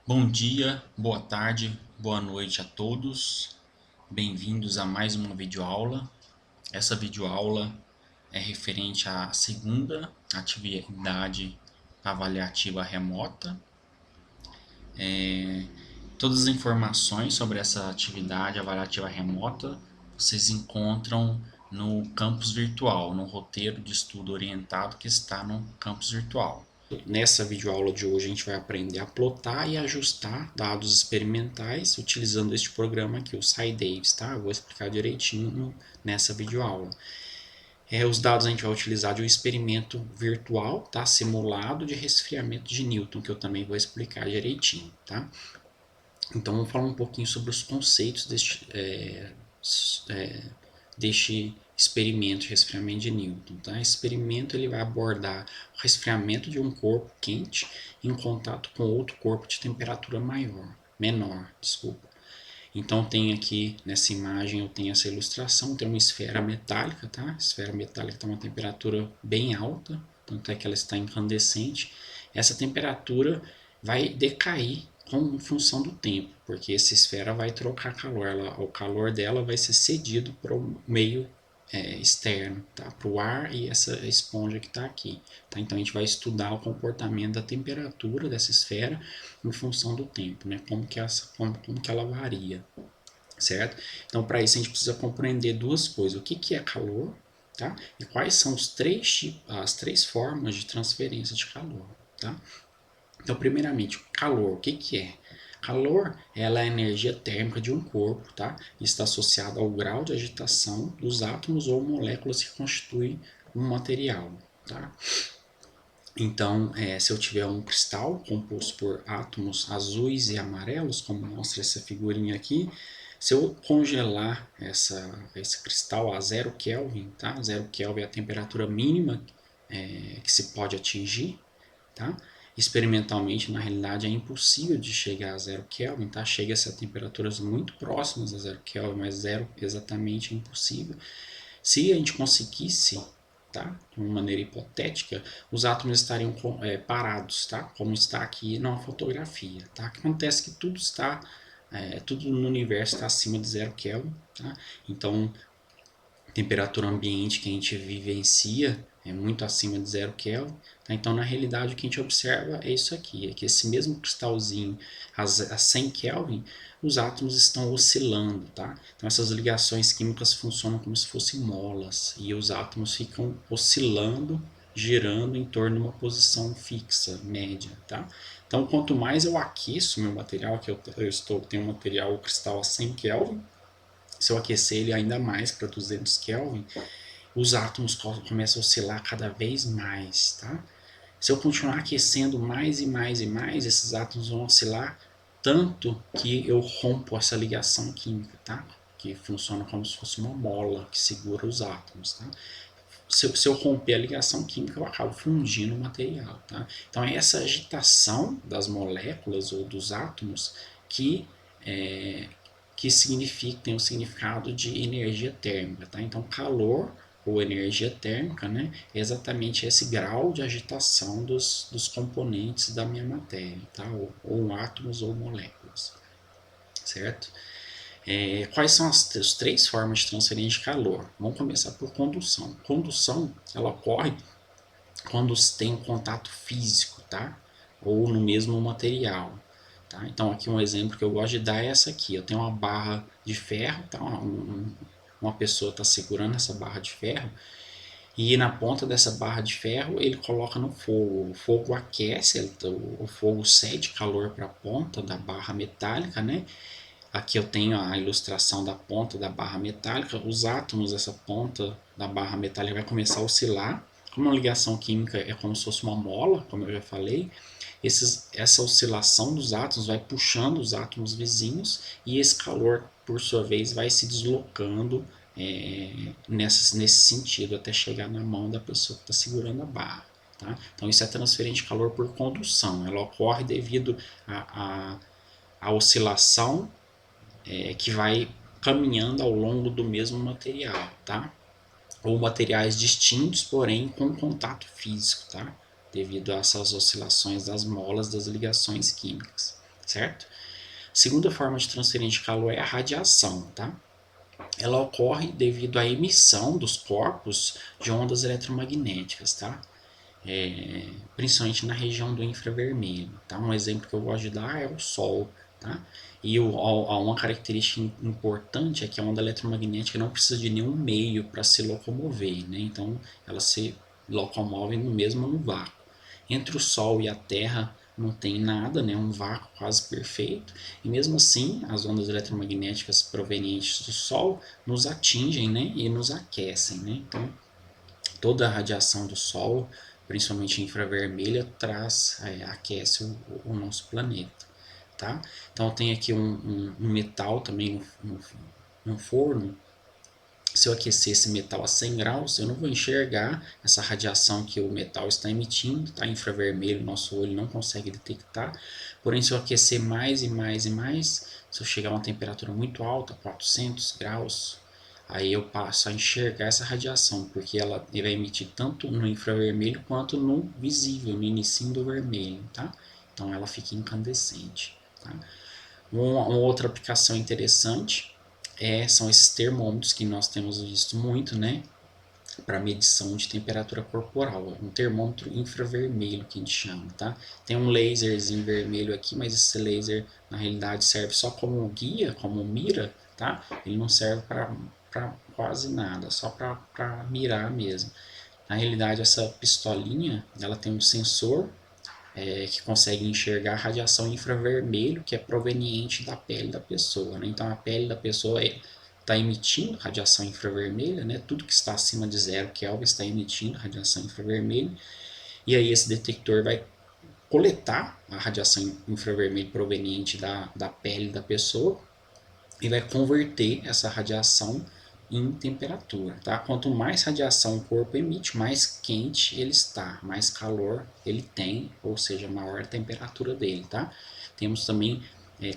Bom dia, boa tarde, boa noite a todos. Bem-vindos a mais uma videoaula. Essa videoaula é referente à segunda atividade avaliativa remota. Todas as informações sobre essa atividade avaliativa remota vocês encontram no campus virtual, no roteiro de estudo orientado que está no campus virtual. Nessa videoaula de hoje a gente vai aprender a plotar e ajustar dados experimentais utilizando este programa aqui, o SciDaves, tá? Eu vou explicar direitinho nessa videoaula. Os dados a gente vai utilizar de um experimento virtual, tá? Simulado de resfriamento de Newton, que eu também vou explicar direitinho, tá? Então vamos falar um pouquinho sobre os conceitos deste experimento de resfriamento de Newton. Tá? Esse experimento ele vai abordar o resfriamento de um corpo quente em contato com outro corpo de temperatura menor. Então tem aqui nessa imagem, eu tenho essa ilustração, tem uma esfera metálica, tá? A esfera metálica tem uma temperatura bem alta, tanto é que ela está incandescente. Essa temperatura vai decair em função do tempo, porque essa esfera vai trocar calor, o calor dela vai ser cedido para o meio externo, tá? Para o ar e essa esponja que está aqui. Tá? Então a gente vai estudar o comportamento da temperatura dessa esfera em função do tempo, né? Como que ela varia, certo? Então para isso a gente precisa compreender duas coisas: o que é calor, tá? E quais são as três formas de transferência de calor, tá? Então primeiramente, calor, o que é? Calor, ela é a energia térmica de um corpo, tá? E está associada ao grau de agitação dos átomos ou moléculas que constituem um material, tá? Então, se eu tiver um cristal composto por átomos azuis e amarelos, como mostra essa figurinha aqui, se eu congelar esse cristal a 0 Kelvin, tá? 0 Kelvin é a temperatura mínima que se pode atingir, tá? Experimentalmente, na realidade, é impossível de chegar a 0 Kelvin, tá? Chega-se a temperaturas muito próximas a 0 Kelvin, mas 0 exatamente é impossível. Se a gente conseguisse, tá? De uma maneira hipotética, os átomos estariam parados, tá? Como está aqui na fotografia, tá? Acontece que tudo no universo está acima de 0 Kelvin, tá? Então, a temperatura ambiente que a gente vivencia é muito acima de 0 Kelvin. Tá? Então, na realidade, o que a gente observa é isso aqui, é que esse mesmo cristalzinho a 100 Kelvin, os átomos estão oscilando. Tá? Então, essas ligações químicas funcionam como se fossem molas, e os átomos ficam oscilando, girando em torno de uma posição fixa, média. Tá? Então, quanto mais eu aqueço meu material, que tenho um material, o cristal a 100 Kelvin, se eu aquecer ele ainda mais para 200 Kelvin, os átomos começam a oscilar cada vez mais, tá? Se eu continuar aquecendo mais e mais e mais, esses átomos vão oscilar tanto que eu rompo essa ligação química, tá? Que funciona como se fosse uma mola que segura os átomos, tá? Se eu romper a ligação química, eu acabo fundindo o material, tá? Então é essa agitação das moléculas ou dos átomos que tem o significado de energia térmica, tá? Então calor ou energia térmica, né, é exatamente esse grau de agitação dos componentes da minha matéria, tá? Ou átomos ou moléculas, certo? Quais são as três formas de transferência de calor? Vamos começar por condução. Condução, ela ocorre quando tem um contato físico, tá? Ou no mesmo material. Tá? Então aqui um exemplo que eu gosto de dar é essa aqui. Eu tenho uma barra de ferro, tá? Uma pessoa está segurando essa barra de ferro e na ponta dessa barra de ferro ele coloca no fogo. O fogo aquece, o fogo cede calor para a ponta da barra metálica, né? Aqui eu tenho a ilustração da ponta da barra metálica. Os átomos dessa ponta da barra metálica vai começar a oscilar. Como a ligação química é como se fosse uma mola, como eu já falei, essa oscilação dos átomos vai puxando os átomos vizinhos e esse calor, por sua vez, vai se deslocando nesse sentido até chegar na mão da pessoa que está segurando a barra. Tá? Então isso é transferência de calor por condução. Ela ocorre devido à oscilação que vai caminhando ao longo do mesmo material, tá? Ou materiais distintos, porém com contato físico, tá? Devido a essas oscilações das molas das ligações químicas, certo? A segunda forma de transferência de calor é a radiação, tá? Ela ocorre devido à emissão dos corpos de ondas eletromagnéticas, tá? Principalmente na região do infravermelho, tá? Um exemplo que eu gosto de dar é o Sol, tá? E uma característica importante é que a onda eletromagnética não precisa de nenhum meio para se locomover, né? Então ela se locomove mesmo no vácuo. Entre o Sol e a Terra não tem nada, né? Um vácuo quase perfeito. E mesmo assim, as ondas eletromagnéticas provenientes do Sol nos atingem, né? E nos aquecem, né? Então toda a radiação do Sol, principalmente infravermelha, aquece o nosso planeta, tá? Então tem aqui um metal também no forno. Se eu aquecer esse metal a 100 graus, eu não vou enxergar essa radiação que o metal está emitindo, tá? Infravermelho, nosso olho não consegue detectar. Porém, se eu aquecer mais e mais e mais, se eu chegar a uma temperatura muito alta, 400 graus, aí eu passo a enxergar essa radiação, porque ela vai emitir tanto no infravermelho quanto no visível, no início do vermelho, tá? Então ela fica incandescente, tá? Uma outra aplicação interessante são esses termômetros que nós temos visto muito, né? Para medição de temperatura corporal, um termômetro infravermelho que a gente chama, tá? Tem um laserzinho vermelho aqui, mas esse laser na realidade serve só como guia, como mira, tá? Ele não serve para quase nada, só para mirar mesmo. Na realidade, essa pistolinha, ela tem um sensor que consegue enxergar a radiação infravermelho que é proveniente da pele da pessoa, né? Então a pele da pessoa está emitindo radiação infravermelha, né? Tudo que está acima de 0 Kelvin está emitindo radiação infravermelha, e aí esse detector vai coletar a radiação infravermelha proveniente da pele da pessoa e vai converter essa radiação em temperatura, tá? Quanto mais radiação o corpo emite, mais quente ele está, mais calor ele tem, ou seja, maior a temperatura dele, tá? Temos também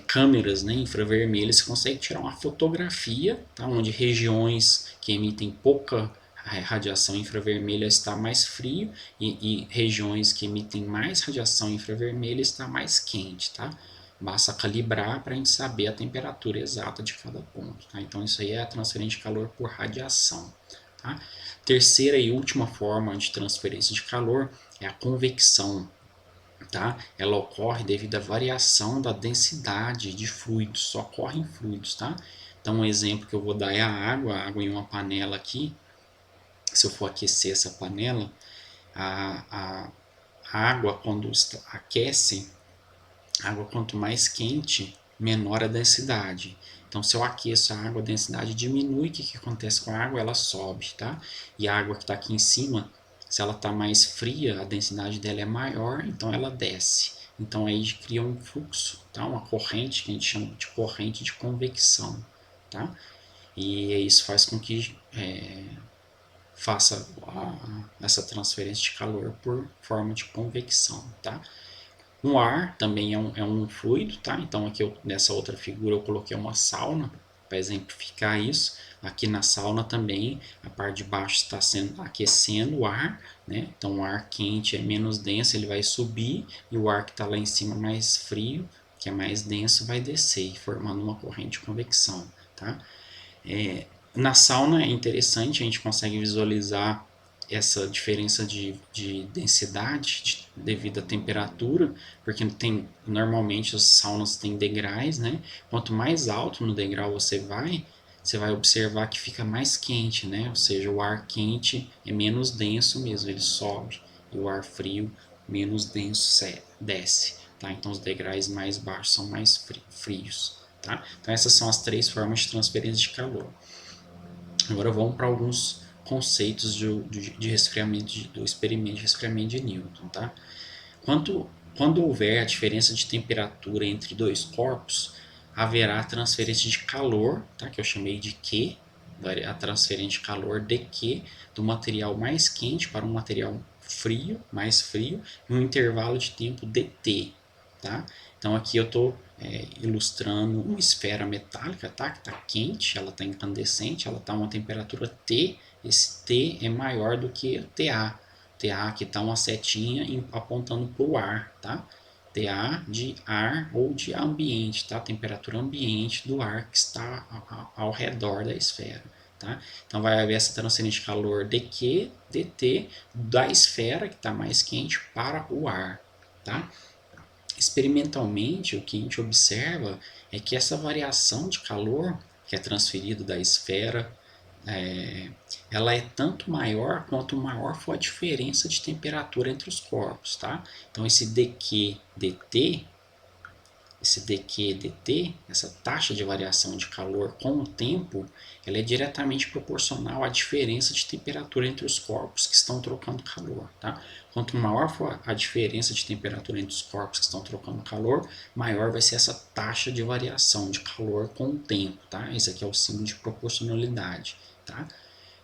câmeras, né, infravermelhas que conseguem tirar uma fotografia, tá? Onde regiões que emitem pouca radiação infravermelha está mais frio e regiões que emitem mais radiação infravermelha está mais quente, tá? Basta calibrar para a gente saber a temperatura exata de cada ponto. Tá? Então isso aí é a transferência de calor por radiação. Tá? Terceira e última forma de transferência de calor é a convecção. Tá? Ela ocorre devido à variação da densidade de fluidos, só ocorre em fluidos. Tá? Então um exemplo que eu vou dar é a água em uma panela aqui. Se eu for aquecer essa panela, a água quando aquece, a água quanto mais quente, menor a densidade. Então, se eu aqueço a água, a densidade diminui. O que acontece com a água? Ela sobe, tá? E a água que está aqui em cima, se ela está mais fria, a densidade dela é maior, então ela desce. Então, aí cria um fluxo, tá? Uma corrente que a gente chama de corrente de convecção, tá? E isso faz com que faça essa transferência de calor por forma de convecção, tá? O ar também é um fluido, tá? Então aqui nessa outra figura eu coloquei uma sauna para exemplificar isso. Aqui na sauna também a parte de baixo está sendo aquecendo o ar, né? Então o ar quente é menos denso, ele vai subir, e o ar que está lá em cima mais frio, que é mais denso, vai descer, formando uma corrente de convecção, tá? Na sauna é interessante, a gente consegue visualizar essa diferença de densidade devido à temperatura, porque normalmente as saunas têm degraus, né? Quanto mais alto no degrau você vai observar que fica mais quente, né? Ou seja, o ar quente é menos denso mesmo, ele sobe, e o ar frio, menos denso, desce, tá? Então os degraus mais baixos são mais frios, tá? Então essas são as três formas de transferência de calor. Agora vamos para alguns conceitos de resfriamento, do experimento de resfriamento de Newton. Tá? Quando houver a diferença de temperatura entre dois corpos, haverá transferência de calor, tá? Que eu chamei de Q, a transferência de calor de Q, do material mais quente para um material frio, mais frio, em um intervalo de tempo dt. Tá? Então aqui eu estou ilustrando uma esfera metálica, tá? Que está quente, ela está incandescente, ela está a uma temperatura T, esse T é maior do que TA. TA aqui está uma setinha apontando para o ar, tá? TA de ar ou de ambiente, tá? Temperatura ambiente do ar que está ao redor da esfera, tá? Então vai haver essa transferência de calor dQ, dt da esfera que está mais quente para o ar, tá? Experimentalmente, o que a gente observa é que essa variação de calor que é transferido da esfera, ela é tanto maior quanto maior for a diferença de temperatura entre os corpos, tá? Então esse dQ dt, esse dQ dt, essa taxa de variação de calor com o tempo, ela é diretamente proporcional à diferença de temperatura entre os corpos que estão trocando calor, tá? Quanto maior for a diferença de temperatura entre os corpos que estão trocando calor, maior vai ser essa taxa de variação de calor com o tempo, tá? Esse aqui é o símbolo de proporcionalidade, tá?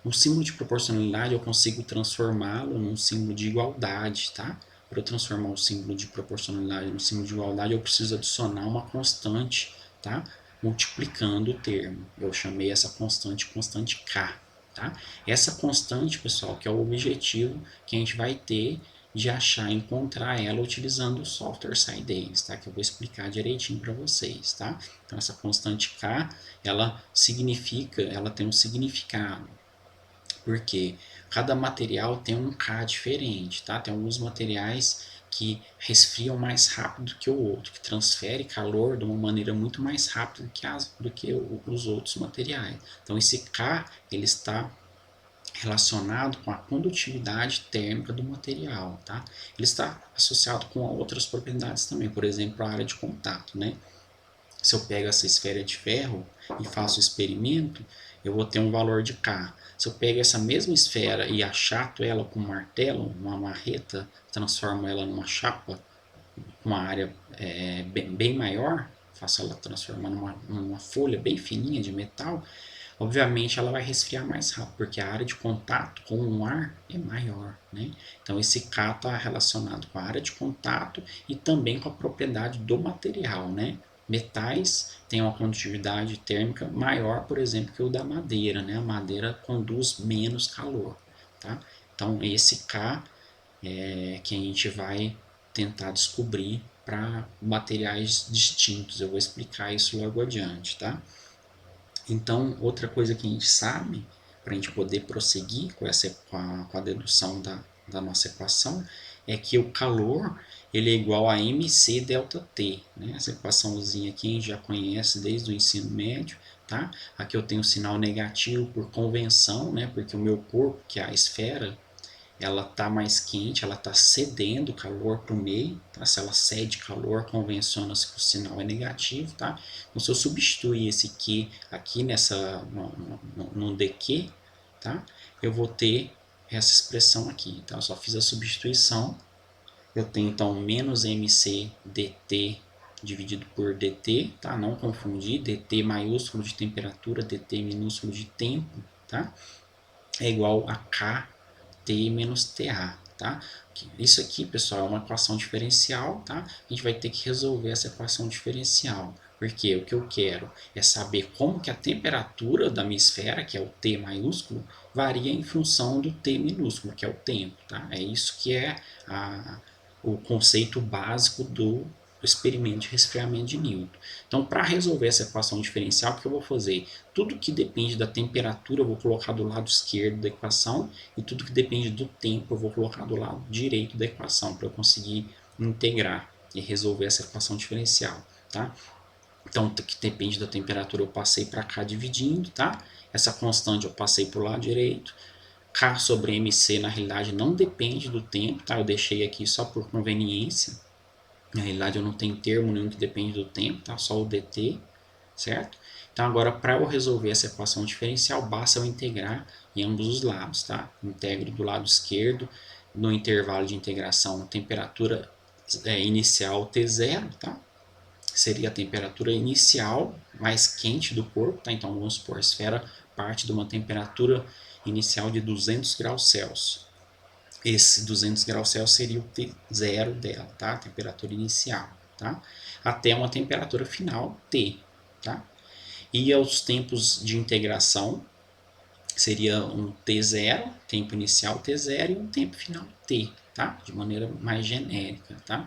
O símbolo de proporcionalidade eu consigo transformá-lo num símbolo de igualdade, tá? Para eu transformar o símbolo de proporcionalidade no símbolo de igualdade, eu preciso adicionar uma constante, tá? Multiplicando o termo. Eu chamei essa constante K, tá? Essa constante, pessoal, que é o objetivo que a gente vai ter de achar e encontrar ela utilizando o software SciDavis, tá? Que eu vou explicar direitinho para vocês, tá? Então, essa constante K, ela tem um significado, porque cada material tem um K diferente, tá? Tem alguns materiais que resfriam mais rápido que o outro, que transfere calor de uma maneira muito mais rápida do que os outros materiais. Então esse K ele está relacionado com a condutividade térmica do material, tá? Ele está associado com outras propriedades também, por exemplo, a área de contato, né? Se eu pego essa esfera de ferro e faço o experimento, eu vou ter um valor de K. Se eu pego essa mesma esfera e achato ela com um martelo, uma marreta, transformo ela numa chapa, uma área bem maior, faço ela transformar numa folha bem fininha de metal, obviamente ela vai resfriar mais rápido, porque a área de contato com o ar é maior, né? Então esse K está relacionado com a área de contato e também com a propriedade do material, né? Metais têm uma condutividade térmica maior, por exemplo, que o da madeira, né? A madeira conduz menos calor, tá? Então esse K é que a gente vai tentar descobrir para materiais distintos. Eu vou explicar isso logo adiante, tá? Então, outra coisa que a gente sabe, para a gente poder prosseguir com a dedução da nossa equação, é que o calor ele é igual a mc delta T. Né? Essa equaçãozinha aqui a gente já conhece desde o ensino médio. Tá? Aqui eu tenho o sinal negativo por convenção, né? Porque o meu corpo, que é a esfera, ela está mais quente, ela está cedendo calor para o meio, tá? Se ela cede calor, convenciona-se que o sinal é negativo, tá? Então, se eu substituir esse Q aqui no dQ, tá? Eu vou ter essa expressão aqui, tá? Eu só fiz a substituição, eu tenho então menos mc dt dividido por dt, tá? Não confundir, dt maiúsculo de temperatura, dt minúsculo de tempo, tá? É igual a K T menos TA, tá? Isso aqui, pessoal, é uma equação diferencial, tá? A gente vai ter que resolver essa equação diferencial. Porque o que eu quero é saber como que a temperatura da minha esfera, que é o T maiúsculo, varia em função do T minúsculo, que é o tempo, tá? É isso que é o conceito básico do experimento de resfriamento de Newton. Então, para resolver essa equação diferencial, o que eu vou fazer? Tudo que depende da temperatura eu vou colocar do lado esquerdo da equação e tudo que depende do tempo eu vou colocar do lado direito da equação para eu conseguir integrar e resolver essa equação diferencial, tá? Então, que depende da temperatura eu passei para cá dividindo, tá? Essa constante eu passei para o lado direito. K sobre MC na realidade não depende do tempo, tá? Eu deixei aqui só por conveniência. Na realidade eu não tenho termo nenhum que depende do tempo, tá? Só o dt, certo? Então agora para eu resolver essa equação diferencial basta eu integrar em ambos os lados, tá? Integro do lado esquerdo, no intervalo de integração, a temperatura inicial T0, tá? Seria a temperatura inicial mais quente do corpo, tá? Então vamos supor, a esfera parte de uma temperatura inicial de 200 graus Celsius. Esse 200 graus Celsius seria o T0 dela, tá? A temperatura inicial, tá? Até uma temperatura final T, tá? E os tempos de integração seria um T0, tempo inicial T0 e um tempo final T, tá? De maneira mais genérica, tá?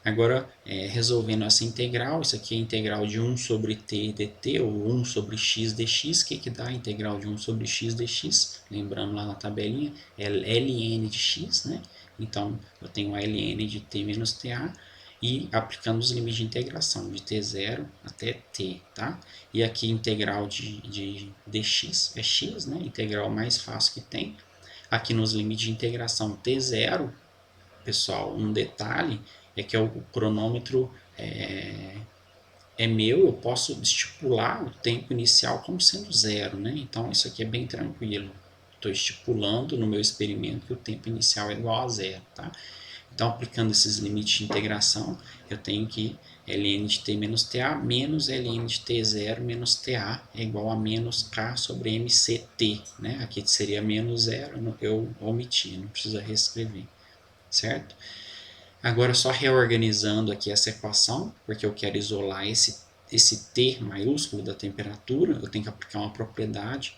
Agora, resolvendo essa integral, isso aqui é a integral de 1 sobre t dt, ou 1 sobre x dx. O que dá a integral de 1 sobre x dx? Lembrando lá na tabelinha, é ln de x, né? Então, eu tenho ln de t menos ta, e aplicando os limites de integração, de t0 até t, tá? E aqui integral de dx é x, né? Integral mais fácil que tem. Aqui nos limites de integração t0, pessoal, um detalhe é que o cronômetro é meu, eu posso estipular o tempo inicial como sendo zero, né? Então isso aqui é bem tranquilo. Estou estipulando no meu experimento que o tempo inicial é igual a zero, tá? Então, aplicando esses limites de integração, eu tenho que ln de t menos ta menos ln de t0 menos ta é igual a menos k sobre mct, né? Aqui seria menos zero, eu omiti, não precisa reescrever, certo? Agora, só reorganizando aqui essa equação, porque eu quero isolar esse T maiúsculo da temperatura, eu tenho que aplicar uma propriedade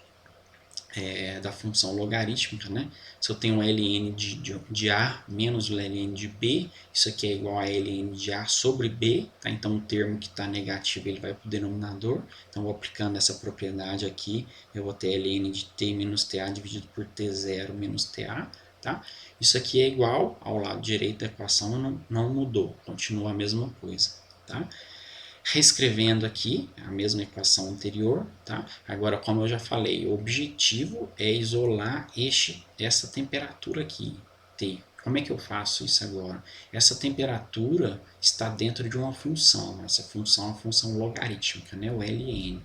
da função logarítmica, né? Se eu tenho um ln de A menos o ln de B, isso aqui é igual a ln de A sobre B, tá? Então o termo que está negativo ele vai para o denominador, então vou aplicando essa propriedade aqui, eu vou ter ln de T menos Ta dividido por T0 menos Ta, tá? Isso aqui é igual ao lado direito da equação, não mudou, continua a mesma coisa, tá? Reescrevendo aqui a mesma equação anterior, tá? Agora, como eu já falei, o objetivo é isolar essa temperatura aqui, T. Como é que eu faço isso agora? Essa temperatura está dentro de uma função, essa função é uma função logarítmica, né? O Ln.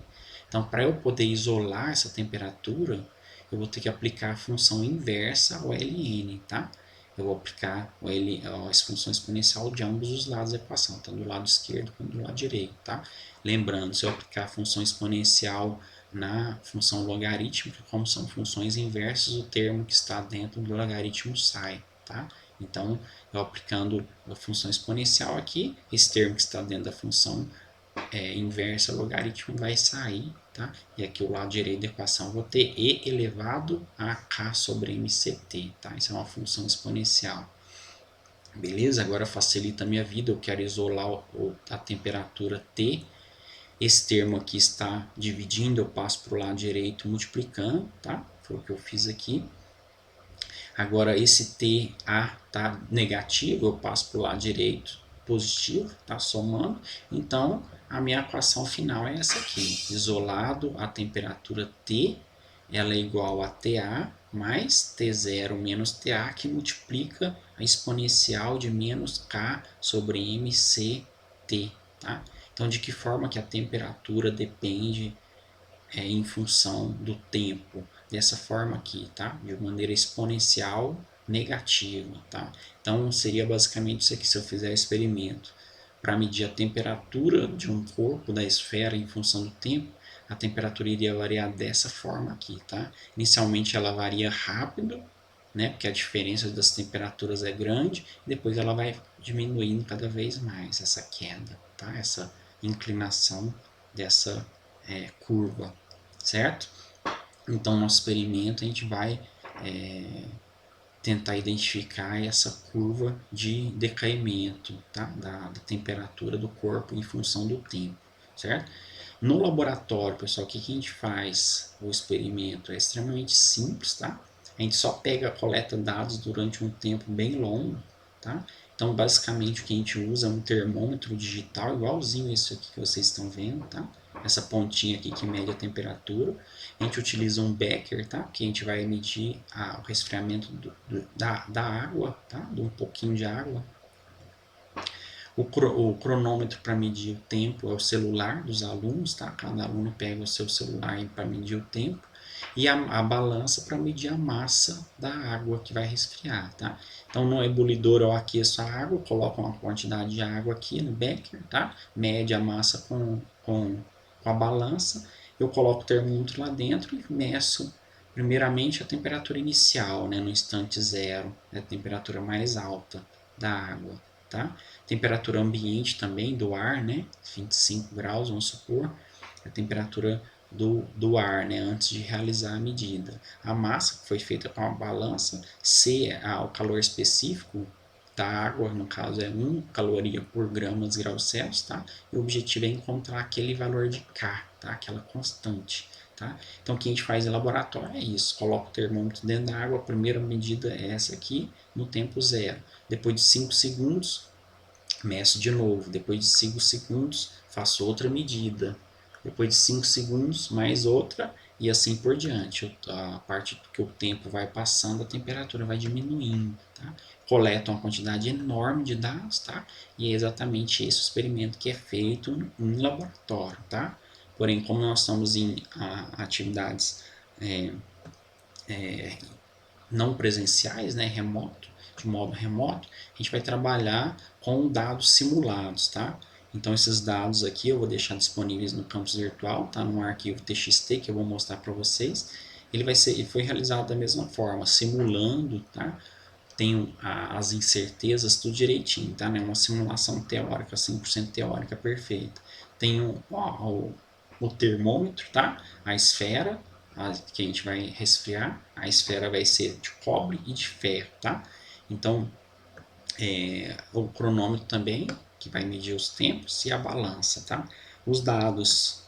Então, para eu poder isolar essa temperatura, eu vou ter que aplicar a função inversa ao Ln, tá? Eu vou aplicar a função exponencial de ambos os lados da equação, tanto do lado esquerdo quanto do lado direito, tá? Lembrando, se eu aplicar a função exponencial na função logarítmica, como são funções inversas, o termo que está dentro do logaritmo sai, tá? Então, eu aplicando a função exponencial aqui, esse termo que está dentro da função inversa logaritmo vai sair, tá? E aqui o lado direito da equação eu vou ter e elevado a k sobre mct, tá? Isso é uma função exponencial. Beleza? Agora facilita a minha vida, eu quero isolar a temperatura T. Esse termo aqui está dividindo, eu passo para o lado direito multiplicando, tá? Foi o que eu fiz aqui. Agora esse TA tá negativo, eu passo para o lado direito positivo, tá somando. Então a minha equação final é essa aqui: isolado a temperatura T, ela é igual a TA mais T0 menos TA, que multiplica a exponencial de menos K sobre MCT, tá? Então, de que forma que a temperatura depende em função do tempo? Dessa forma aqui, tá? De maneira exponencial negativa, tá? Então, seria basicamente isso aqui, se eu fizer o experimento para medir a temperatura de um corpo da esfera em função do tempo, a temperatura iria variar dessa forma aqui, tá? Inicialmente ela varia rápido, né? Porque a diferença das temperaturas é grande, depois ela vai diminuindo cada vez mais, essa queda, tá? Essa inclinação dessa curva, certo? Então, no nosso experimento, a gente vai tentar identificar essa curva de decaimento, tá? da temperatura do corpo em função do tempo, certo? No laboratório, pessoal, o que a gente faz? O experimento é extremamente simples, tá? A gente só coleta dados durante um tempo bem longo, tá? Então, basicamente, o que a gente usa é um termômetro digital, igualzinho isso aqui que vocês estão vendo, tá? Essa pontinha aqui que mede a temperatura. A gente utiliza um becker, tá? Que a gente vai medir o resfriamento da água, tá? De um pouquinho de água. O cronômetro para medir o tempo é o celular dos alunos, tá? Cada aluno pega o seu celular para medir o tempo. E a balança para medir a massa da água que vai resfriar, tá? Então, no ebulidor eu aqueço a água, coloco uma quantidade de água aqui no becker, tá? Mede a massa com a balança. Eu coloco o termômetro lá dentro e meço primeiramente a temperatura inicial, né? No instante zero, é a temperatura mais alta da água, tá? Temperatura ambiente também do ar, né? 25 graus, vamos supor, a temperatura do ar, né, antes de realizar a medida. A massa que foi feita com a balança, se o calor específico da água, no caso é 1 caloria por gramas graus Celsius, tá? E o objetivo é encontrar aquele valor de K, tá? Aquela constante, tá? Então o que a gente faz em laboratório é isso, coloca o termômetro dentro da água, a primeira medida é essa aqui, no tempo zero. Depois de 5 segundos, meço de novo. Depois de 5 segundos, faço outra medida. Depois de 5 segundos, mais outra, e assim por diante. A parte que o tempo vai passando, a temperatura vai diminuindo, tá? Coleta uma quantidade enorme de dados, tá? E é exatamente esse o experimento que é feito em laboratório, tá? Porém, como nós estamos em atividades não presenciais, né, remoto, de modo remoto, a gente vai trabalhar com dados simulados, tá? Então esses dados aqui eu vou deixar disponíveis no campus virtual, tá? No arquivo TXT que eu vou mostrar para vocês. Ele foi realizado da mesma forma, simulando, tá? Tem as incertezas tudo direitinho, tá? Não é uma simulação teórica, 100% teórica perfeita. Tem o termômetro, tá? A esfera, que a gente vai resfriar, a esfera vai ser de cobre e de ferro, tá? Então, o cronômetro também, que vai medir os tempos, e a balança, tá? Os dados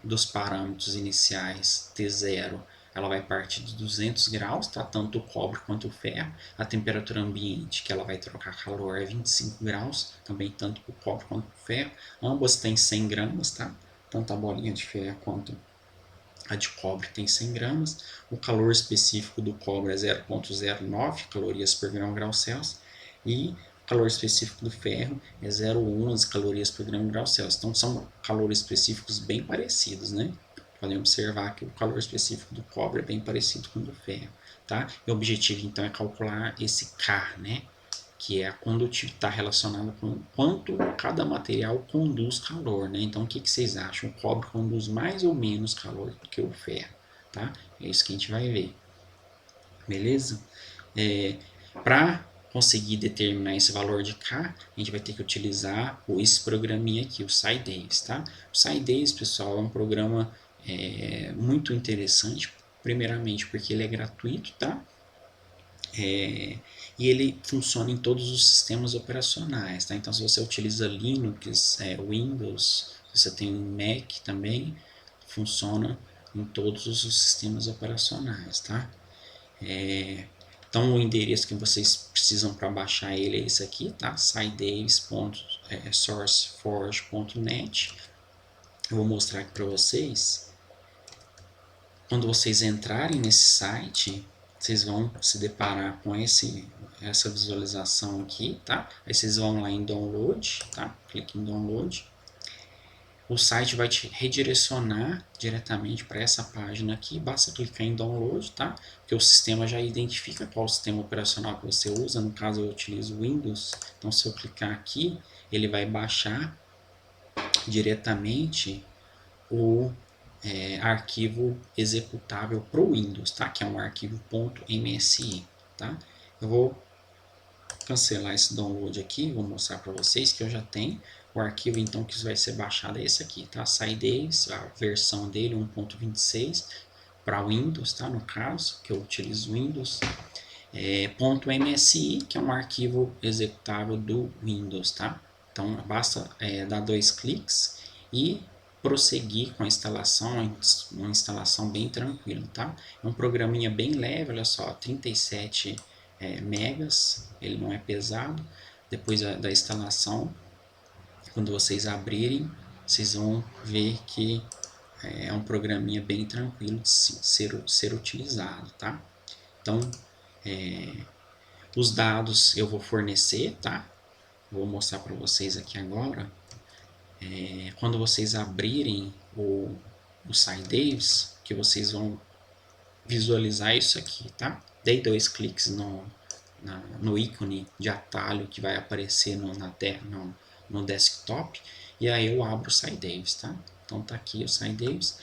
dos parâmetros iniciais T0, ela vai partir de 200 graus, tá? Tanto o cobre quanto o ferro. A temperatura ambiente, que ela vai trocar calor, é 25 graus, também tanto o cobre quanto o ferro. Ambas têm 100 gramas, tá? Tanto a bolinha de ferro quanto a de cobre tem 100 gramas. O calor específico do cobre é 0,09 calorias por grau Celsius. E o calor específico do ferro é 0,11 calorias por grau Celsius. Então são calores específicos bem parecidos, né? Podem observar que o calor específico do cobre é bem parecido com o do ferro, tá? E o objetivo então é calcular esse K, né? Que é a condutividade, está relacionada com quanto cada material conduz calor, né? Então, o que vocês acham? O cobre conduz mais ou menos calor do que o ferro, tá? É isso que a gente vai ver, beleza? Para conseguir determinar esse valor de K, a gente vai ter que utilizar esse programinha aqui, o SciDavis, tá? O SciDavis, pessoal, é um programa muito interessante, primeiramente porque ele é gratuito, tá? E ele funciona em todos os sistemas operacionais, tá? Então, se você utiliza Linux, Windows, você tem um Mac também, funciona em todos os sistemas operacionais, tá? Então, o endereço que vocês precisam para baixar ele é esse aqui, tá? scidavis.sourceforge.net. Eu vou mostrar aqui para vocês. Quando vocês entrarem nesse site, vocês vão se deparar com essa visualização aqui, tá? Aí vocês vão lá em download, tá? Clique em download. O site vai te redirecionar diretamente para essa página aqui, basta clicar em download, tá? Porque o sistema já identifica qual sistema operacional que você usa, no caso eu utilizo Windows, então se eu clicar aqui, ele vai baixar diretamente o arquivo executável para o Windows, tá? Que é um arquivo .msi, tá? Eu vou cancelar esse download aqui, vou mostrar para vocês que eu já tenho o arquivo, então que vai ser baixado é esse aqui, tá? SciDavis, a versão dele 1.26 para Windows, tá? No caso, que eu utilizo Windows, .msi, que é um arquivo executável do Windows, tá? Então basta dar 2 cliques e prosseguir com a instalação, uma instalação bem tranquila, tá? É um programinha bem leve, olha só, 37 megas, ele não é pesado. Depois da instalação, quando vocês abrirem, vocês vão ver que é um programinha bem tranquilo de ser utilizado, tá? Então, os dados eu vou fornecer, tá? Vou mostrar para vocês aqui agora. Quando vocês abrirem o SciDavis, que vocês vão visualizar isso aqui, tá? Dei 2 cliques no ícone de atalho que vai aparecer no desktop, e aí eu abro o SciDavis, tá? Então tá aqui o SciDavis.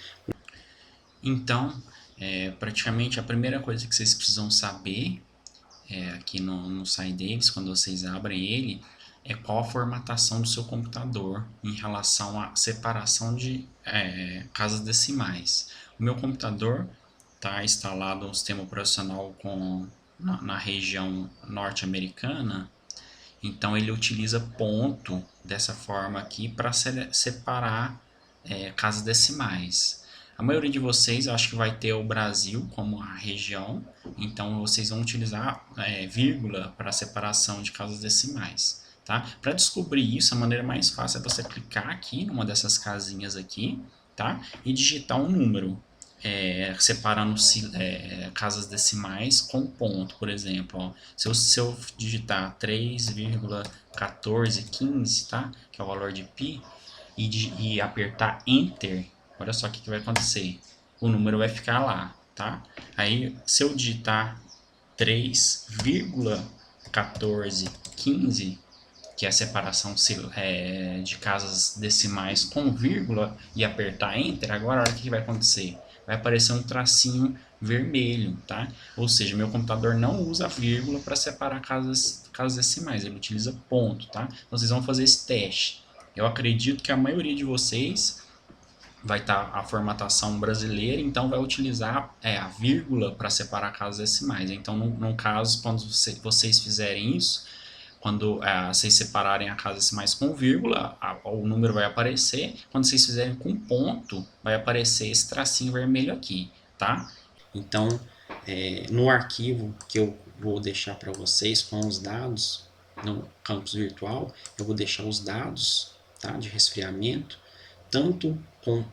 Então, praticamente a primeira coisa que vocês precisam saber aqui no SciDavis, quando vocês abrem ele, é qual a formatação do seu computador em relação à separação de casas decimais. O meu computador está instalado um sistema operacional na região norte-americana, Então ele utiliza ponto dessa forma aqui para separar casas decimais. A maioria de vocês, eu acho que vai ter o Brasil como a região, então vocês vão utilizar vírgula para separação de casas decimais. Tá? Para descobrir isso, a maneira mais fácil é você clicar aqui numa dessas casinhas aqui, tá? E digitar um número. Separando casas decimais com ponto, por exemplo. Ó. Se eu digitar 3,1415, tá? Que é o valor de π, e apertar Enter, olha só o que vai acontecer. O número vai ficar lá, tá? Aí, se eu digitar 3,1415, que é a separação de casas decimais com vírgula, e apertar Enter, agora olha o que vai acontecer. Vai aparecer um tracinho vermelho, tá? Ou seja, meu computador não usa vírgula para separar casas decimais, ele utiliza ponto, tá? Então, vocês vão fazer esse teste. Eu acredito que a maioria de vocês vai estar a formatação brasileira, então vai utilizar a vírgula para separar casas decimais. Então, no caso, quando vocês fizerem isso, quando vocês separarem a casa decimais com vírgula, o número vai aparecer. Quando vocês fizerem com ponto, vai aparecer esse tracinho vermelho aqui, tá? Então, no arquivo que eu vou deixar para vocês com os dados, no campus virtual, eu vou deixar os dados, tá, de resfriamento, tanto com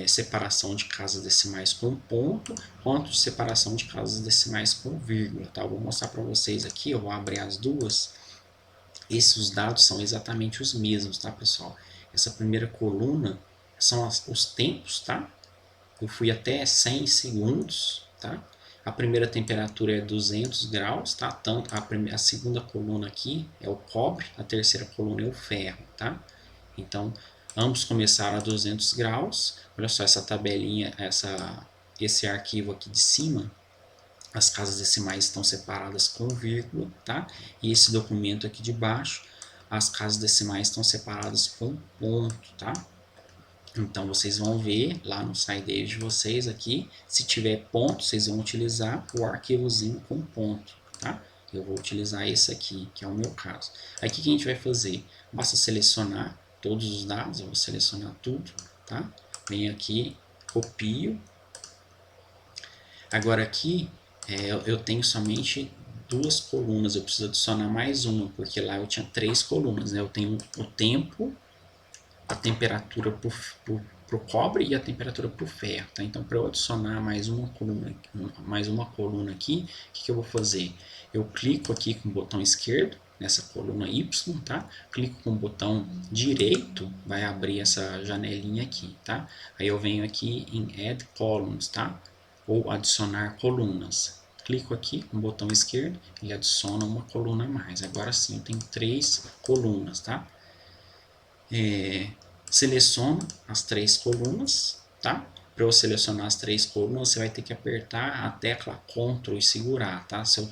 separação de casas decimais com ponto, quanto separação de casas decimais com vírgula, tá? Eu vou mostrar para vocês aqui, eu vou abrir as duas. Esses dados são exatamente os mesmos, tá, pessoal? Essa primeira coluna são os tempos, tá? Eu fui até 100 segundos, tá? A primeira temperatura é 200 graus, tá? Tanto a segunda coluna aqui é o cobre, a terceira coluna é o ferro, tá? Então, ambos começaram a 200 graus. Olha só essa tabelinha, esse arquivo aqui de cima. As casas decimais estão separadas com vírgula, tá? E esse documento aqui de baixo, as casas decimais estão separadas com ponto, tá? Então, vocês vão ver lá no SciDave de vocês aqui, se tiver ponto, vocês vão utilizar o arquivozinho com ponto, tá? Eu vou utilizar esse aqui, que é o meu caso. Aí, o que a gente vai fazer? Basta selecionar todos os dados, eu vou selecionar tudo, tá? Venho aqui, copio. Agora aqui, eu tenho somente duas colunas, eu preciso adicionar mais uma, porque lá eu tinha 3 colunas, né? Eu tenho o tempo, a temperatura para o cobre e a temperatura para o ferro, tá? Então, para eu adicionar mais uma coluna aqui, o que eu vou fazer? Eu clico aqui com o botão esquerdo, nessa coluna Y, tá? Clico com o botão direito, vai abrir essa janelinha aqui, tá? Aí eu venho aqui em Add Columns, tá? Ou adicionar colunas. Clico aqui com o botão esquerdo, ele adiciona uma coluna a mais. Agora sim, eu tenho 3 colunas, tá? Seleciono as 3 colunas, tá? Para eu selecionar as 3 colunas, você vai ter que apertar a tecla Ctrl e segurar, tá? Se eu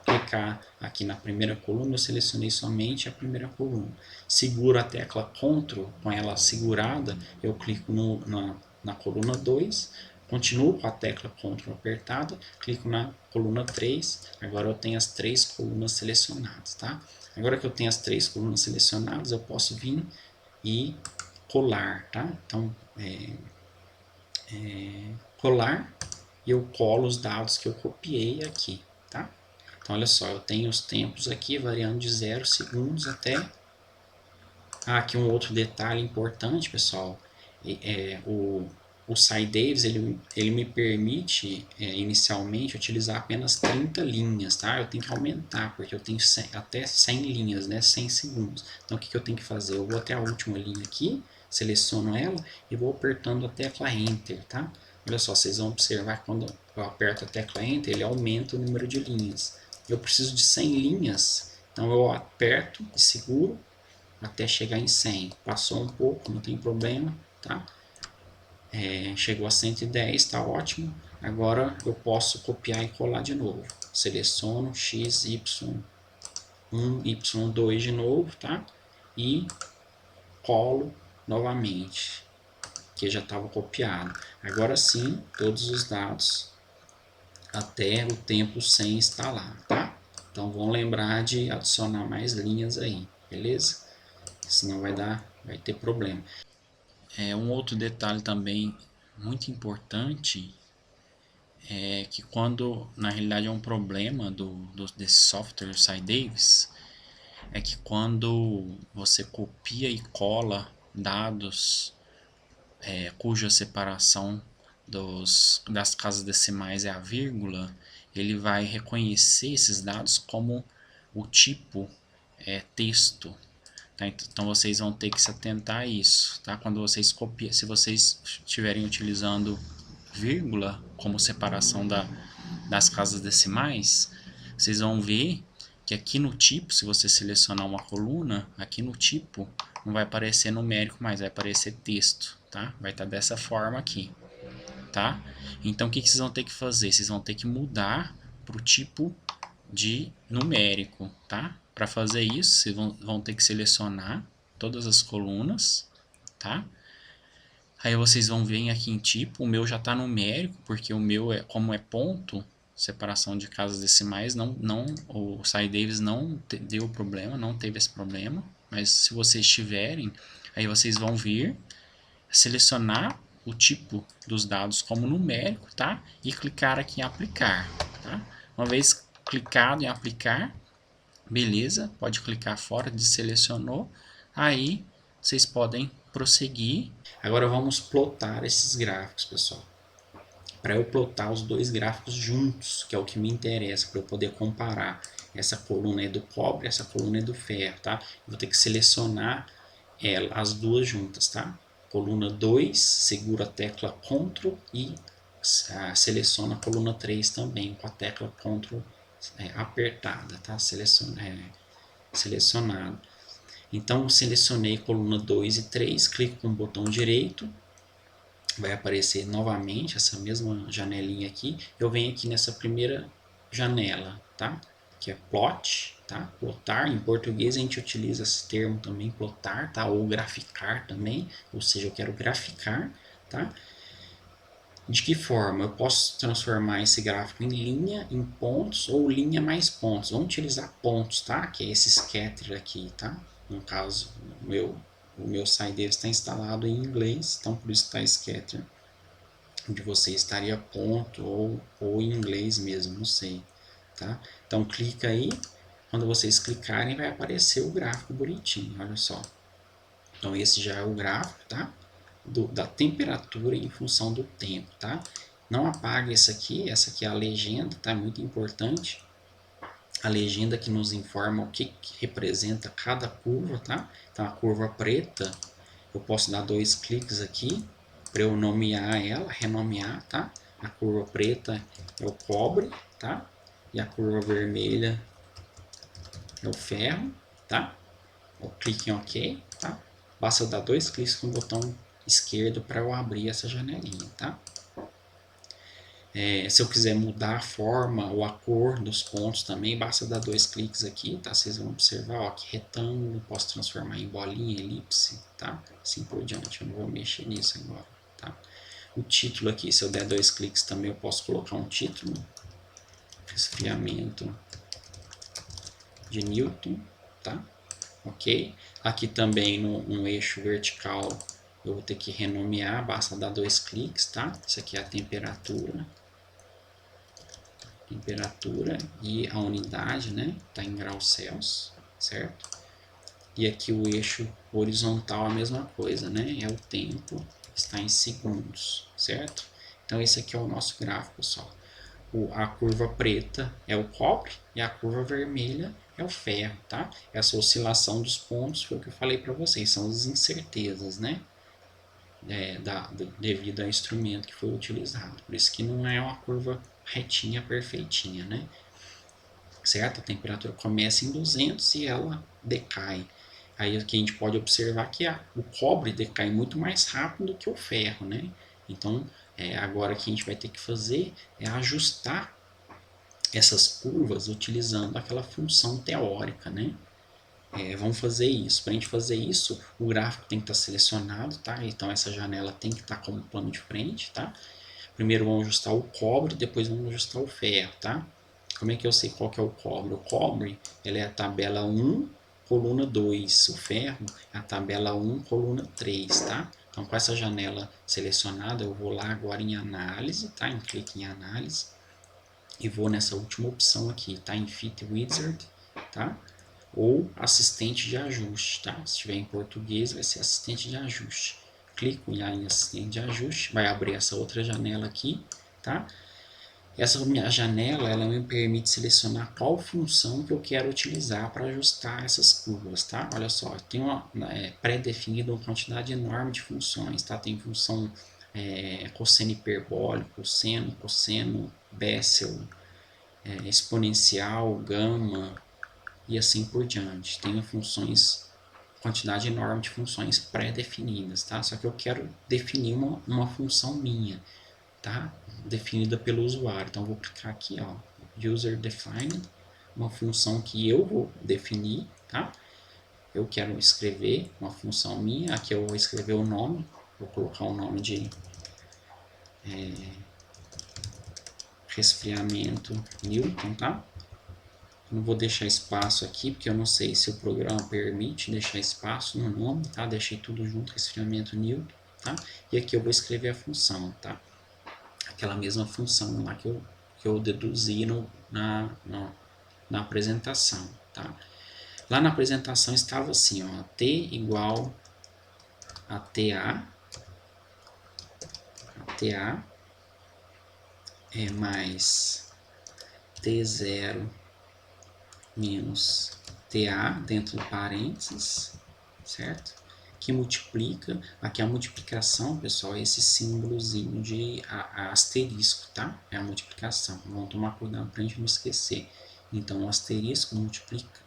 clicar aqui na primeira coluna, eu selecionei somente a primeira coluna. Seguro a tecla Ctrl, com ela segurada, eu clico na coluna 2, continuo com a tecla Ctrl apertada, clico na coluna 3, agora eu tenho as 3 colunas selecionadas, tá? Agora que eu tenho as 3 colunas selecionadas, eu posso vir e colar, tá? Então, colar, e eu colo os dados que eu copiei aqui, tá? Então, olha só, eu tenho os tempos aqui variando de 0 segundos até... aqui um outro detalhe importante, pessoal, o SciDaves, ele me permite inicialmente utilizar apenas 30 linhas, tá? Eu tenho que aumentar, porque eu tenho até 100 linhas, né? 100 segundos. Então, o que eu tenho que fazer? Eu vou até a última linha aqui, seleciono ela e vou apertando a tecla Enter, tá? Olha só, vocês vão observar que quando eu aperto a tecla Enter, ele aumenta o número de linhas. Eu preciso de 100 linhas, então eu aperto e seguro até chegar em 100. Passou um pouco, não tem problema, tá? Chegou a 110, está ótimo. Agora eu posso copiar e colar de novo. Seleciono X, Y1, Y2 de novo, tá? E colo novamente, que já estava copiado. Agora sim, todos os dados até o tempo 100 está lá, tá? Então vão lembrar de adicionar mais linhas aí, beleza? Senão vai ter problema. Um outro detalhe também muito importante é que quando, na realidade é um problema desse software SciDavis, é que quando você copia e cola dados cuja separação das casas decimais é a vírgula, ele vai reconhecer esses dados como o tipo texto. Tá? Então vocês vão ter que se atentar a isso. Tá? Quando vocês copiam, se vocês estiverem utilizando vírgula como separação das casas decimais, vocês vão ver que aqui no tipo, se você selecionar uma coluna, aqui no tipo não vai aparecer numérico mais, vai aparecer texto, tá? Vai estar dessa forma aqui, tá? Então o que vocês vão ter que fazer? Vocês vão ter que mudar para o tipo de numérico, tá? Para fazer isso, vocês vão ter que selecionar todas as colunas, tá? Aí vocês vão ver aqui em tipo, o meu já está numérico, porque o meu, como é ponto, separação de casas decimais, o SciDavis não deu problema, não teve esse problema. Mas se vocês tiverem, aí vocês vão vir, selecionar o tipo dos dados como numérico, tá? E clicar aqui em aplicar, tá? Uma vez clicado em aplicar, beleza, pode clicar fora de selecionou, aí vocês podem prosseguir. Agora vamos plotar esses gráficos, pessoal. Para eu plotar os dois gráficos juntos, que é o que me interessa, para eu poder comparar. Essa coluna é do cobre, essa coluna é do ferro, tá? Eu vou ter que selecionar as duas juntas, tá? Coluna 2, segura a tecla Ctrl e seleciona a coluna 3 também, com a tecla Ctrl apertada, tá? Selecionado. Então, selecionei coluna 2 e 3, clico com o botão direito, vai aparecer novamente essa mesma janelinha aqui. Eu venho aqui nessa primeira janela, tá? Que é plot, tá? Plotar, em português a gente utiliza esse termo também, plotar, tá? Ou graficar também, ou seja, eu quero graficar, tá? De que forma? Eu posso transformar esse gráfico em linha, em pontos ou linha mais pontos. Vamos utilizar pontos, tá? Que é esse scatter aqui, tá? No caso, o meu SciDavis está instalado em inglês, então por isso está scatter. De você estaria ponto ou em inglês mesmo, não sei, tá? Então clica aí, quando vocês clicarem vai aparecer o gráfico bonitinho, olha só. Então esse já é o gráfico, tá? Da temperatura em função do tempo, tá? Não apague essa aqui é a legenda, tá? Muito importante. A legenda que nos informa o que representa cada curva, tá? Então a curva preta, eu posso dar 2 cliques aqui para eu nomear ela, renomear, tá? A curva preta é o cobre, tá? E a curva vermelha é o ferro, tá? Eu clique em OK, tá? Basta eu dar 2 cliques com o botão esquerdo para eu abrir essa janelinha, tá? Se eu quiser mudar a forma ou a cor dos pontos também, basta dar 2 cliques aqui, tá? Vocês vão observar, ó, que retângulo, posso transformar em bolinha, elipse, tá? Assim por diante, eu não vou mexer nisso agora, tá? O título aqui, se eu der 2 cliques também, eu posso colocar um título, resfriamento de Newton, tá? Ok? Aqui também no eixo vertical, eu vou ter que renomear, basta dar 2 cliques, tá? Isso aqui é a temperatura e a unidade, né? Tá em graus Celsius, certo? E aqui o eixo horizontal a mesma coisa, né? É o tempo, está em segundos, certo? Então esse aqui é o nosso gráfico, pessoal. A curva preta é o cobre e a curva vermelha é o ferro, tá? Essa oscilação dos pontos foi o que eu falei para vocês, são as incertezas, né? Devido ao instrumento que foi utilizado. Por isso que não é uma curva retinha, perfeitinha, né? Certo? A temperatura começa em 200 e ela decai. Aí aqui a gente pode observar que o cobre decai muito mais rápido do que o ferro, né? Então, agora o que a gente vai ter que fazer é ajustar essas curvas utilizando aquela função teórica, né? Vamos fazer isso. Para a gente fazer isso, o gráfico tem que estar selecionado, tá? Então essa janela tem que estar como plano de frente, tá? Primeiro vamos ajustar o cobre, depois vamos ajustar o ferro, tá? Como é que eu sei qual que é o cobre? O cobre, ele é a tabela 1, coluna 2. O ferro é a tabela 1, coluna 3, tá? Então, com essa janela selecionada, eu vou lá agora em análise, tá? Em clique em análise. E vou nessa última opção aqui, tá? Em Fit Wizard, tá? Ou assistente de ajuste, tá? Se estiver em português, vai ser assistente de ajuste. Clico em assistente de ajuste, vai abrir essa outra janela aqui, tá? Essa minha janela, ela me permite selecionar qual função que eu quero utilizar para ajustar essas curvas, tá? Olha só, tem pré-definido uma quantidade enorme de funções, tá? Tem função cosseno hiperbólico, seno, cosseno, Bessel, exponencial, gama e assim por diante. Tem funções, quantidade enorme de funções pré-definidas, tá? Só que eu quero definir uma função minha, tá? Definida pelo usuário. Então, eu vou clicar aqui, ó, User Defined, uma função que eu vou definir, tá? Eu quero escrever uma função minha, aqui eu vou escrever o nome, vou colocar o nome de resfriamento Newton, tá? Não vou deixar espaço aqui, porque eu não sei se o programa permite deixar espaço no nome, tá? Deixei tudo junto, resfriamento Newton, tá? E aqui eu vou escrever a função, tá? Aquela mesma função lá que eu deduzi na apresentação, tá? Lá na apresentação estava assim, ó, T igual a TA é mais T0 menos TA dentro de parênteses, certo? Que multiplica, aqui a multiplicação, pessoal, é esse símbolozinho de asterisco, tá? É a multiplicação, vamos tomar cuidado para a gente não esquecer. Então, o asterisco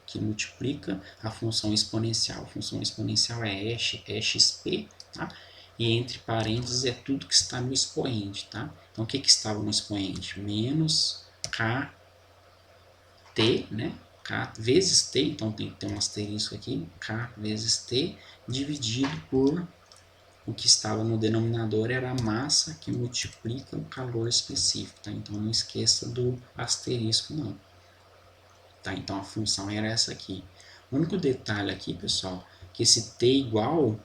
que multiplica a função exponencial. A função exponencial é xp, tá? E entre parênteses é tudo que está no expoente, tá? Então, o que estava no expoente? Menos kt, né? K vezes t, então tem que ter um asterisco aqui, K vezes t, dividido por o que estava no denominador era a massa que multiplica o calor específico, tá? Então não esqueça do asterisco não, tá? Então a função era essa aqui. O único detalhe aqui, pessoal, que esse t igual,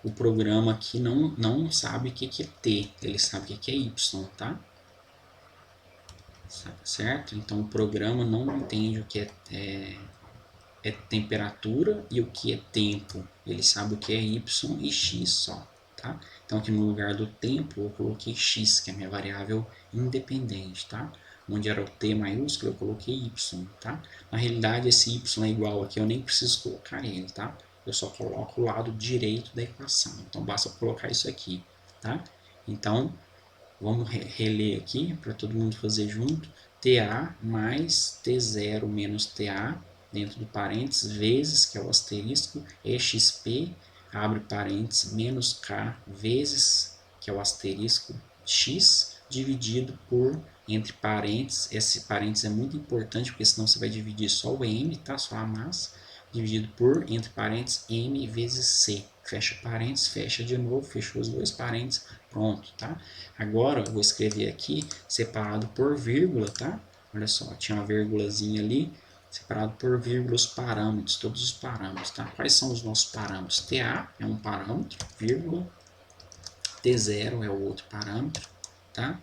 o programa aqui não sabe o que é t, ele sabe o que é y, tá? Certo? Então o programa não entende o que é temperatura e o que é tempo. Ele sabe o que é y e x só, tá? Então aqui no lugar do tempo eu coloquei x, que é a minha variável independente, tá? Onde era o t maiúsculo eu coloquei y, tá? Na realidade esse y é igual aqui, eu nem preciso colocar ele, tá? Eu só coloco o lado direito da equação. Então basta colocar isso aqui, tá? Então vamos reler aqui para todo mundo fazer junto. TA mais T0 menos TA, dentro do parênteses, vezes, que é o asterisco, EXP, abre parênteses, menos K, vezes, que é o asterisco, X, dividido por, entre parênteses, esse parênteses é muito importante, porque senão você vai dividir só o M, tá? Só a massa, dividido por, entre parênteses, M vezes C. Fecha parênteses, fecha de novo, fechou os dois parênteses, pronto, tá? Agora eu vou escrever aqui separado por vírgula, tá? Olha só, tinha uma vírgulazinha ali, separado por vírgula os parâmetros, todos os parâmetros, tá? Quais são os nossos parâmetros? TA é um parâmetro, vírgula, T0 é o outro parâmetro, tá?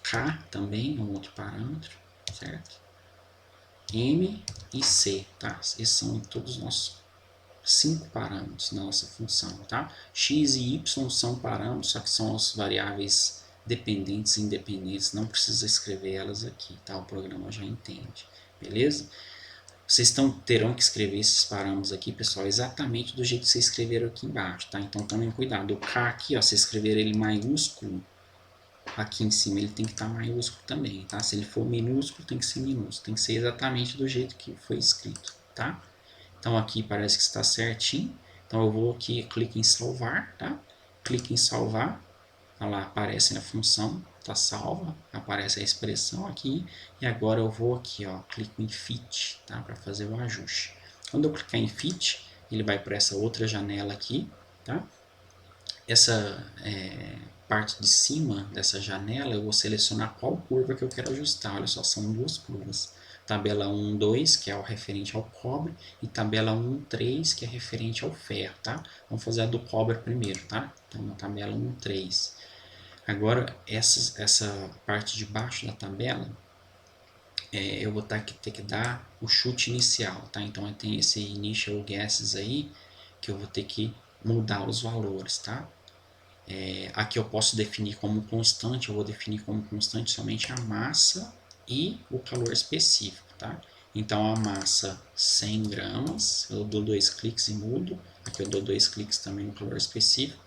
K também é um outro parâmetro, certo? M e C, tá? Esses são todos os nossos 5 parâmetros na nossa função, tá? X e Y são parâmetros, só que são as variáveis dependentes e independentes, não precisa escrever elas aqui, tá? O programa já entende, beleza? Vocês terão que escrever esses parâmetros aqui, pessoal, exatamente do jeito que vocês escreveram aqui embaixo, tá? Então tomem cuidado, o K aqui, ó, se escrever ele maiúsculo, aqui em cima ele tem que estar maiúsculo também, tá? Se ele for minúsculo, tem que ser minúsculo, tem que ser exatamente do jeito que foi escrito, tá? Então aqui parece que está certinho. Então eu vou aqui, clico em salvar, tá? Clique em salvar. Olha lá, aparece a função, está salva, aparece a expressão aqui. E agora eu vou aqui, ó, clico em fit, tá? Para fazer o ajuste. Quando eu clicar em fit, ele vai para essa outra janela aqui, tá? parte de cima dessa janela, eu vou selecionar qual curva que eu quero ajustar. Olha só, são duas curvas. Tabela 1.2, que é o referente ao cobre, e tabela 1.3, que é referente ao ferro, tá? Vamos fazer a do cobre primeiro, tá? Então, na tabela 1.3. Agora, essa parte de baixo da tabela, eu vou ter que dar o chute inicial, tá? Então, tem esse initial guesses aí, que eu vou ter que mudar os valores, tá? Aqui eu posso definir como constante, eu vou definir como constante somente a massa e o calor específico, tá? Então, a massa 100 gramas, eu dou 2 cliques e mudo. Aqui eu dou 2 cliques também no calor específico.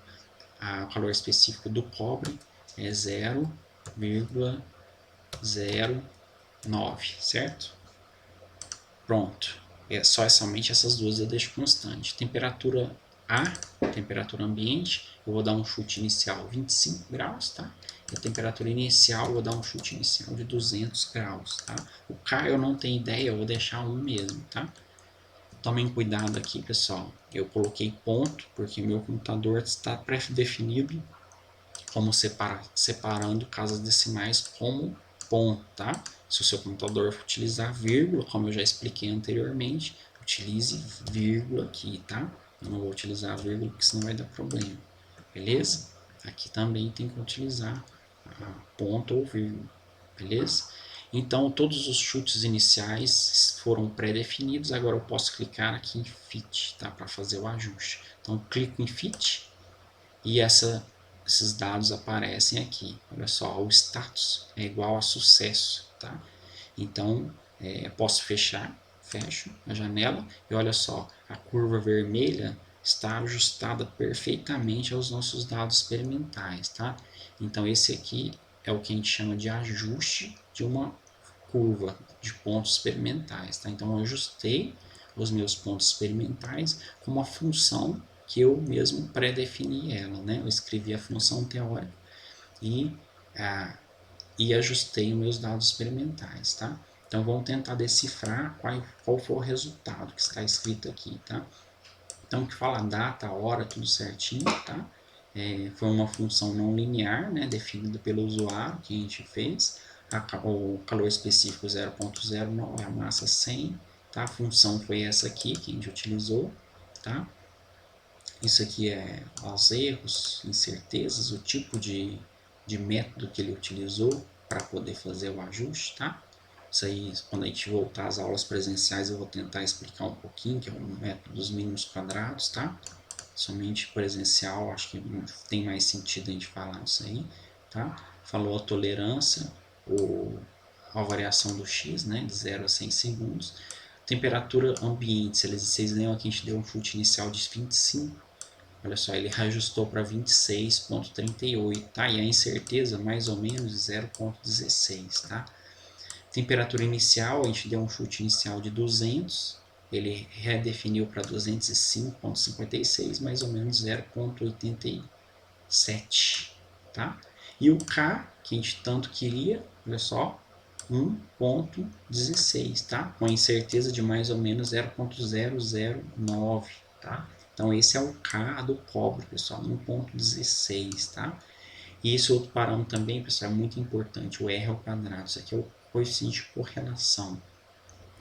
O calor específico do cobre é 0,09, certo? Pronto. Somente essas duas eu deixo constante. Temperatura temperatura ambiente, eu vou dar um chute inicial 25 graus, tá? E a temperatura inicial, eu vou dar um chute inicial de 200 graus, tá? O K eu não tenho ideia, eu vou deixar 1 mesmo, tá? Tomem cuidado aqui, pessoal. Eu coloquei ponto, porque meu computador está pré-definido como separando casas decimais como ponto, tá? Se o seu computador utilizar vírgula, como eu já expliquei anteriormente, utilize vírgula aqui, tá? Eu não vou utilizar vírgula, porque senão vai dar problema, beleza? Aqui também tem que utilizar ponto ou vírgula, beleza? Então, todos os chutes iniciais foram pré-definidos, agora eu posso clicar aqui em Fit, tá? Para fazer o ajuste. Então, eu clico em Fit e esses dados aparecem aqui. Olha só, o status é igual a sucesso, tá? Então, posso fecho a janela e olha só, a curva vermelha está ajustada perfeitamente aos nossos dados experimentais, tá? Então, esse aqui é o que a gente chama de ajuste de uma curva de pontos experimentais, tá? Então, eu ajustei os meus pontos experimentais com uma função que eu mesmo pré-defini ela, né? Eu escrevi a função teórica e, e ajustei os meus dados experimentais, tá? Então, vamos tentar decifrar qual foi o resultado que está escrito aqui, tá? Então, que fala a data, a hora, tudo certinho, tá? Foi uma função não linear, né? Definida pelo usuário que a gente fez. O calor específico 0,09, a massa 100, tá? A função foi essa aqui que a gente utilizou, tá? Isso aqui é os erros, incertezas, o tipo de método que ele utilizou para poder fazer o ajuste, tá? Isso aí, quando a gente voltar às aulas presenciais, eu vou tentar explicar um pouquinho, que é o método dos mínimos quadrados, tá? Somente presencial, acho que tem mais sentido a gente falar isso aí, tá? Falou a tolerância, a variação do x, né, de 0 a 100 segundos. Temperatura ambiente, vocês lembram que a gente deu um chute inicial de 25, olha só, ele reajustou para 26,38, tá? E a incerteza mais ou menos 0,16, tá? Temperatura inicial, a gente deu um chute inicial de 200, ele redefiniu para 205,56, mais ou menos 0,87, tá? E o K, que a gente tanto queria, olha só, 1,16, tá? Com a incerteza de mais ou menos 0,009, tá? Então, esse é o K do cobre, pessoal, 1,16, tá? E esse outro parâmetro também, pessoal, é muito importante, o R ao quadrado. Isso aqui é o coeficiente de correlação,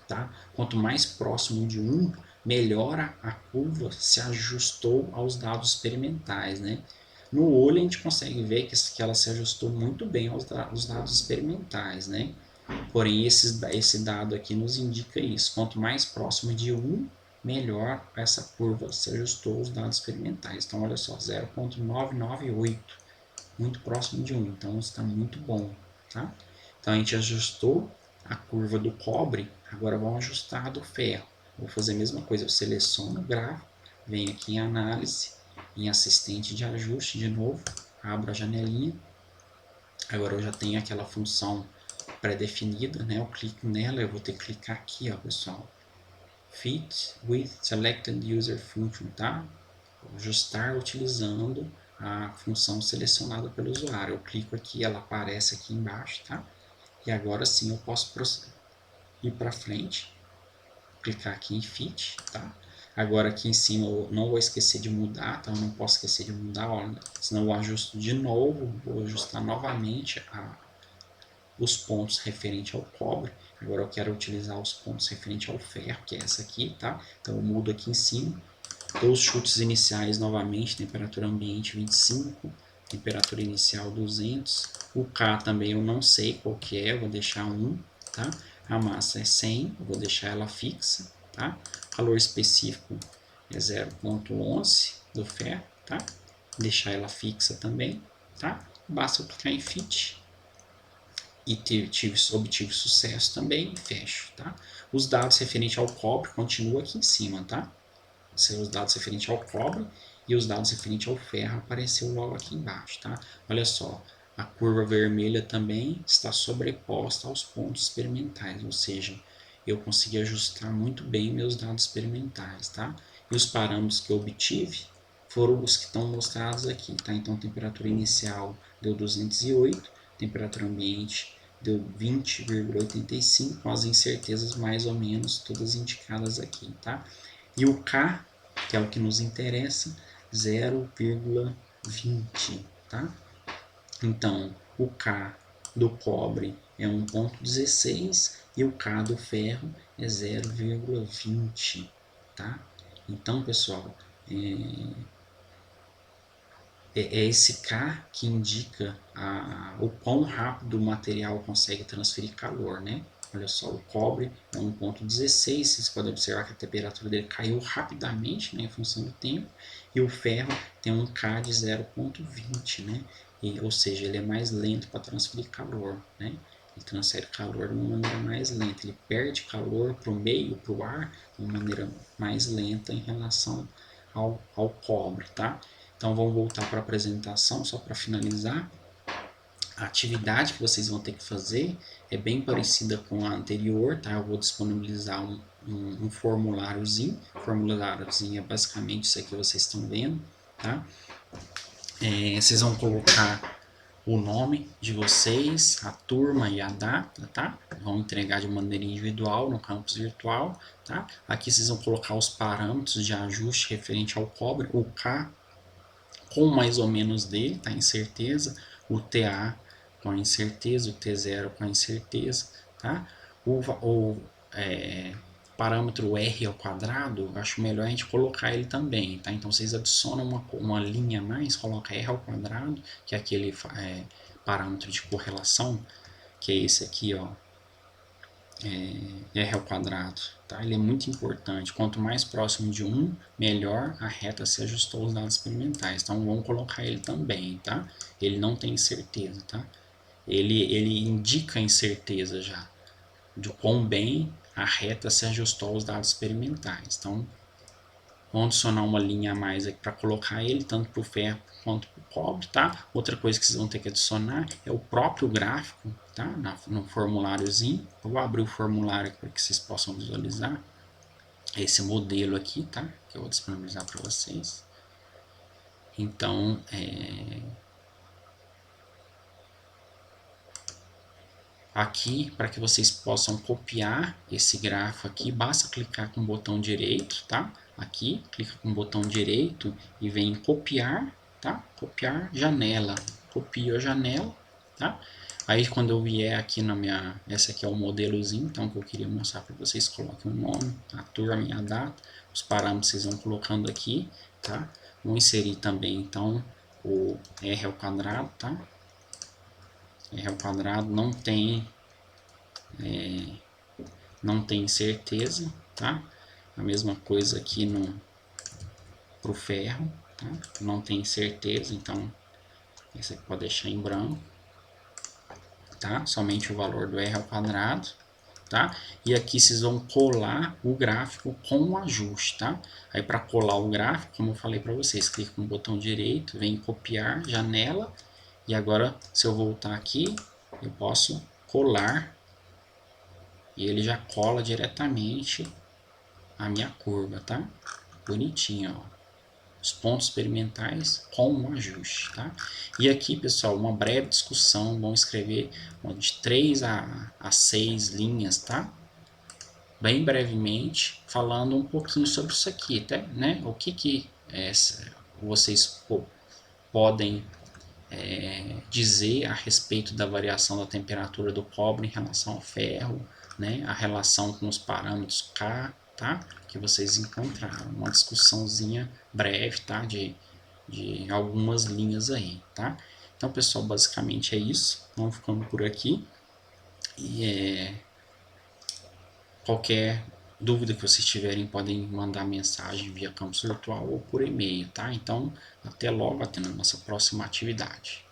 tá? Quanto mais próximo de 1, melhor a curva se ajustou aos dados experimentais, né? No olho a gente consegue ver que ela se ajustou muito bem aos dados experimentais, né? Porém, esse dado aqui nos indica isso. Quanto mais próximo de 1, melhor essa curva se ajustou aos dados experimentais. Então, olha só, 0,998, muito próximo de 1. Então, está muito bom, tá? Então, a gente ajustou a curva do cobre, agora vamos ajustar a do ferro. Vou fazer a mesma coisa, eu seleciono o gráfico, venho aqui em análise, em assistente de ajuste de novo, abro a janelinha. Agora eu já tenho aquela função pré-definida, né? Eu clico nela, eu vou ter que clicar aqui, ó, pessoal. Fit with selected user function, tá? Ajustar utilizando a função selecionada pelo usuário. Eu clico aqui, ela aparece aqui embaixo, tá? E agora sim eu posso ir para frente, clicar aqui em Fit, tá? Agora aqui em cima eu não vou esquecer de mudar, tá? Eu não posso esquecer de mudar, ó, senão eu ajusto de novo, vou ajustar novamente os pontos referente ao cobre. Agora eu quero utilizar os pontos referente ao ferro, que é essa aqui, tá? Então eu mudo aqui em cima. Dou os chutes iniciais novamente, temperatura ambiente 25, temperatura inicial 200. O K também eu não sei qual que é, eu vou deixar 1, tá? A massa é 100, eu vou deixar ela fixa, tá? O calor específico é 0,11 do ferro, tá? Deixar ela fixa também, tá? Basta eu clicar em Fit e obtive sucesso também e fecho, tá? Os dados referentes ao cobre continuam aqui em cima, tá? Os dados referentes ao cobre e os dados referentes ao ferro apareceu logo aqui embaixo, tá? Olha só, a curva vermelha também está sobreposta aos pontos experimentais, ou seja, eu consegui ajustar muito bem meus dados experimentais, tá? E os parâmetros que eu obtive foram os que estão mostrados aqui, tá? Então, temperatura inicial deu 208, temperatura ambiente deu 20,85, com as incertezas mais ou menos todas indicadas aqui, tá? E o K, que é o que nos interessa, 0,20, tá? Então, o K do cobre é 1,16 e o K do ferro é 0,20, tá? Então, pessoal, é esse K que indica o quão rápido o material consegue transferir calor, né? Olha só, o cobre é 1,16, vocês podem observar que a temperatura dele caiu rapidamente, né, em função do tempo, e o ferro tem um K de 0,20, né? Ou seja, ele é mais lento para transferir calor, né? Ele transfere calor de uma maneira mais lenta, ele perde calor para o meio, para o ar, de uma maneira mais lenta em relação ao cobre, tá? Então vamos voltar para a apresentação, só para finalizar. A atividade que vocês vão ter que fazer é bem parecida com a anterior, tá? Eu vou disponibilizar um formuláriozinho. O formuláriozinho é basicamente isso aqui que vocês estão vendo, tá? Vocês vão colocar o nome de vocês, a turma e a data, tá? Vão entregar de maneira individual no campus virtual, tá? Aqui vocês vão colocar os parâmetros de ajuste referente ao cobre, o K com mais ou menos dele, tá? Incerteza, o TA com a incerteza, o T0 com a incerteza, tá? O parâmetro R ao quadrado, acho melhor a gente colocar ele também, tá? Então vocês adicionam uma linha a mais, coloca R ao quadrado, que é aquele parâmetro de correlação, que é esse aqui, ó, R ao quadrado, tá? Ele é muito importante. Quanto mais próximo de 1, melhor a reta se ajustou aos dados experimentais. Então vamos colocar ele também, tá? Ele não tem certeza, tá? Ele indica a incerteza já de quão bem a reta se ajustou aos dados experimentais. Então vamos adicionar uma linha a mais aqui para colocar ele, tanto para o ferro quanto para o cobre, tá? Outra coisa que vocês vão ter que adicionar é o próprio gráfico, tá? No formuláriozinho. Eu vou abrir o formulário aqui para que vocês possam visualizar esse modelo aqui, tá? Que eu vou disponibilizar para vocês. Então, aqui, para que vocês possam copiar esse gráfico aqui, basta clicar com o botão direito, tá? Aqui, clica com o botão direito e vem em copiar, tá? Copiar janela. Copio a janela, tá? Aí quando eu vier aqui na minha, essa aqui é o modelozinho, então que eu queria mostrar para vocês, coloquem o nome, a turma e a data, os parâmetros vocês vão colocando aqui, tá? Vou inserir também então o R ao quadrado, tá? R ao quadrado não tem certeza, tá? A mesma coisa aqui pro ferro, tá? Não tem certeza, então esse aqui pode deixar em branco, tá? Somente o valor do R ao quadrado, tá? E aqui vocês vão colar o gráfico com o ajuste, tá? Aí para colar o gráfico, como eu falei para vocês, clica no botão direito, vem em copiar, janela, e agora se eu voltar aqui, eu posso colar e ele já cola diretamente a minha curva, tá? Bonitinho, ó. Os pontos experimentais com um ajuste, tá? E aqui, pessoal, uma breve discussão, vamos escrever de 3 a 6 linhas, tá? bem brevemente, falando um pouquinho sobre isso aqui, tá? Né? O que vocês podem dizer a respeito da variação da temperatura do cobre em relação ao ferro, né? A relação com os parâmetros K, tá? Que vocês encontraram, uma discussãozinha breve, tá? De algumas linhas aí, tá? Então, pessoal, basicamente é isso. Vamos ficando por aqui. E qualquer dúvida que vocês tiverem, podem mandar mensagem via campus virtual ou por e-mail, tá? Então, até logo, até na nossa próxima atividade.